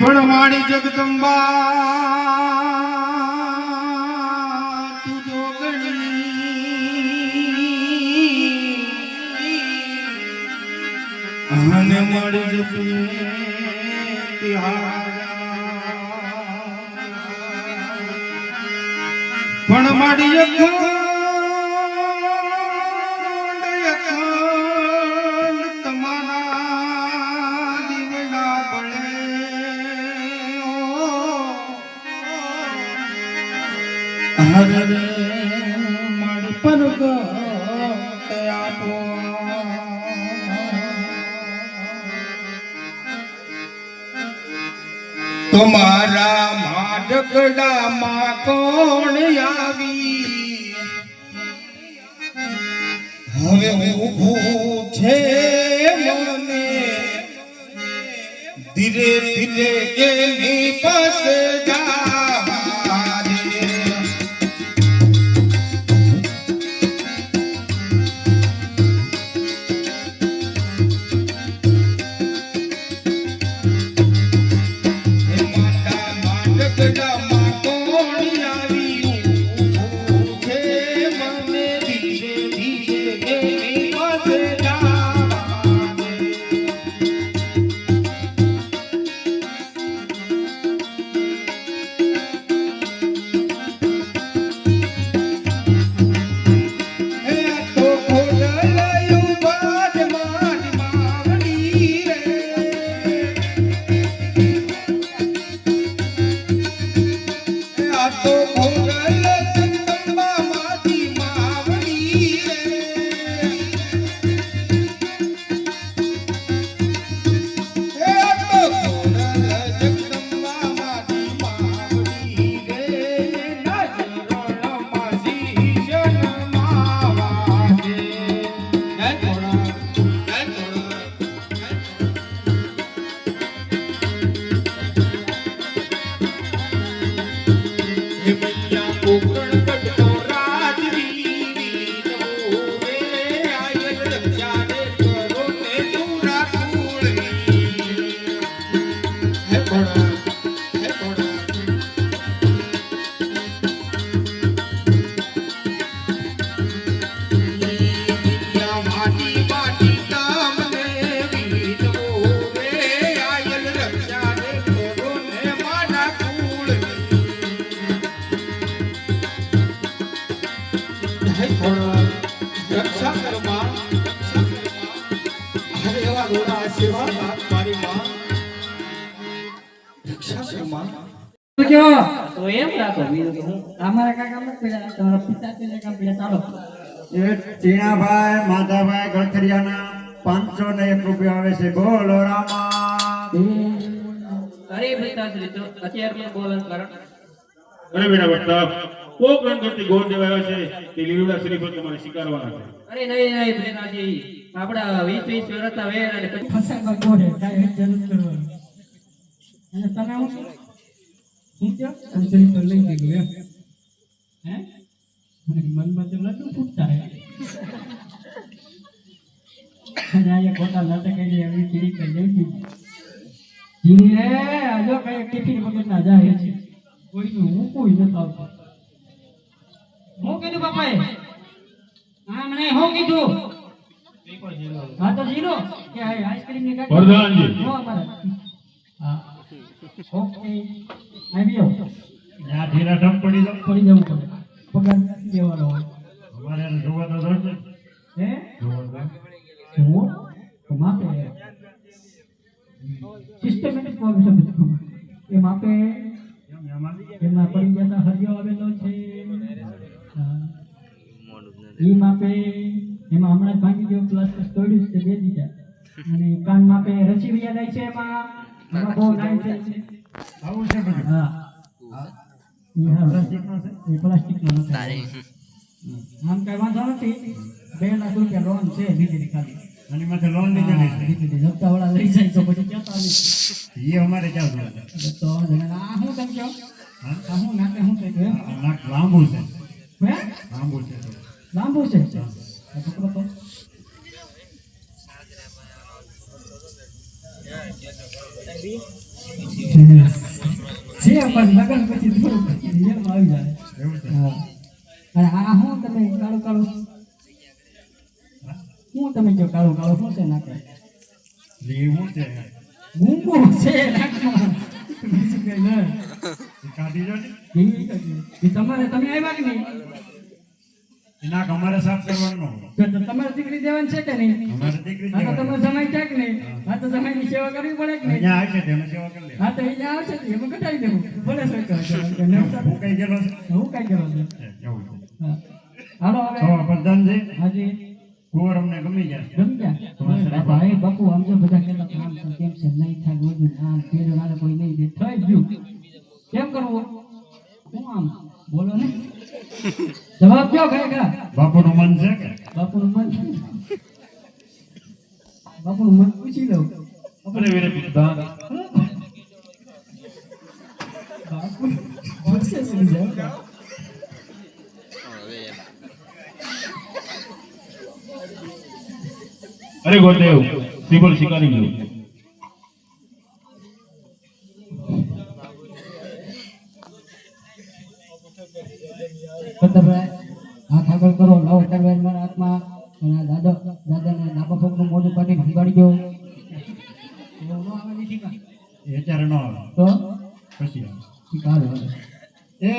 ભણવાણી જગદંબા તું જોગણી અને મળી જશે પણ મારી અખંડ તમારા દીવડા બળે હરે મારી પરગટ આપો તમારા માડકડામાં કોણ આવી હવે ઊભું છે મને ધીરે ધીરે એની પાસે જા તો એમ રાખો બીજું હું અમારા કાકા મત પેલા તમારા પિતા પેલા કામ પેલા ચાલો એ ટીણાભાઈ માધાભાઈ ગળથરિયાના 501 રૂપિયા આવે છે બોલો રામા અરે પિતાશ્રી તો અત્યારે પણ બોલન કરો અરે બેટા બટ્ટા કોક રન કરતી ગોળ દેવાયો છે તે લીલુડા શ્રીફળ તમારે સ્વીકારવાના છે અરે નહીં પિતાજી આપડા 20 વર્ષના વેર અને પછી ફસાવા ગોળે કાંઈ જરૂર કરવાની અને તમે શું કહો અંજલિ પર લઈ ગયો એમ હે મનમાં તો નતું ફૂટતા હે અને આ ખોટા નાટક એને એવી પીડી કરી દેવી જીની રે આજો કઈ ટિફિન વગર ના જાય છે કોઈનું હું કોઈ નથી આવતો હું કીધું બાપાએ હા મને હું કીધું હા તો જીરો કે આઈસ્ક્રીમ ની ગાડી પ્રધાનજી હો અમારા હા ઓકે આવ્યો યા ધીરા ઢપ પડી જાવ પડી જવું પડે પગાર દેવાનો હોય અમારે જોવા તો દોડ હે જોવા જુઓ તો માપે સિસ્ટમેટિક પ્રોવિઝન એ માપે એમાં પડી જતા હરિયો આવેલો છે એ માપે એમાં હમણાં ભાંગી ગયો પ્લસ તોડ્યું છે બે દીધા અને કાન માપે રસી વ્યા જાય છે એમાં બહુ નાઈ છે આવું છે બધું હા પ્લાસ્ટિકનો છે એ પ્લાસ્ટિકનો નથી આમ કઈ વાંધો નથી 2 લાખ રૂપિયા લોન છે લીધેલી ખાલી અને માથે લોન લીધેલી છે લીધેલી હપ્તાવાળા લઈ જાય તો પછી ક્યાં આવી એ અમારે ક્યાં જોવા તો આ હું તમે કહો હા આ હું નાકે હું કહી ગયો આ નાક લાંબુ છે હે લાંબુ છે લાંબુ છે આ પકડો તો છે પણ લગન પછી થોડું રિયલમાં આવી જાય એવું છે હા અને આ હું તમે કાળું કાળું હું તમે કહો કાળું કાળું શું છે નાકે લેવું છે મૂંગો છે નાકમાં. બીજું કઈ નહીં. એ કાઢી જો ને એ તમારે તમે આવ્યા કે નહીં? એના અમારે સાફ કરવાનો તો તમારે દીકરી દેવાની છે કે નહીં? અમારે દીકરી હા તો જેવા. તમે જમાઈ છે કે નહીં? હા તો જમાઈની સેવા કરવી પડે કે નહીં? અહીંયા આવશે તેનો સેવા કરી લે હા તો અહીંયા આવશે તો એમાં કટાવી દેવું. ભલે શું કરે છે. હું કઈ ગયેલો છે હું કાંઈ કરવા દે. જવું છે હા. હાલો હવે તો પ્રધાન છે હાજી કુંવર અમને ગમી જાય ગમ્યા બાપા એ બાપુ આમ જો બધા કહેતા કે આમ છે તેમ છે નહીં થાય ગોદું આમ પેલો નારે કોઈ નહીં દે થઈ ગયું કેમ કરવું હું આમ બોલો ને જવાબ કયો ખરેખર બાપુનું મન છે કે બાપુનું મન પૂછી લઉં અરે વીરે પ્રધાન બાપુ પૂછે શું જવાબ અરે ગોરદેવ શ્રીફળ સ્વીકારી લ્યો પ્રતાપભાઈ હાથ આગળ કરો લાવો તરવાર મારા હાથમાં અને આ દાદાને ડાબા પગનું મોઢું કાઢીને હંગાડી દો એવું ન આવે નથી કાંઈ. એ અત્યારે ન આવે તો પછી આવે ઠીક હાલો હાલો એ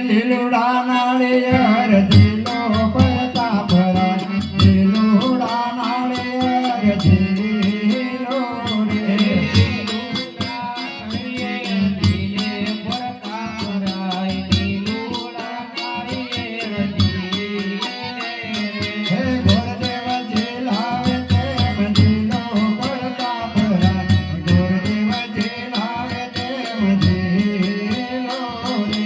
લીલુડા નાળિયેર જીલો પ્રતાપ રાય લીલુડા નાળિયેર જીલો રે હે ગોરદેવ જીલાવે તેમ જીલો પ્રતાપ રાય ગોરદેવ જીલાવે તેમ જીલો રે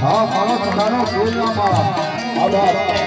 હા મારો સદાનો ફૂલનામાં આભાર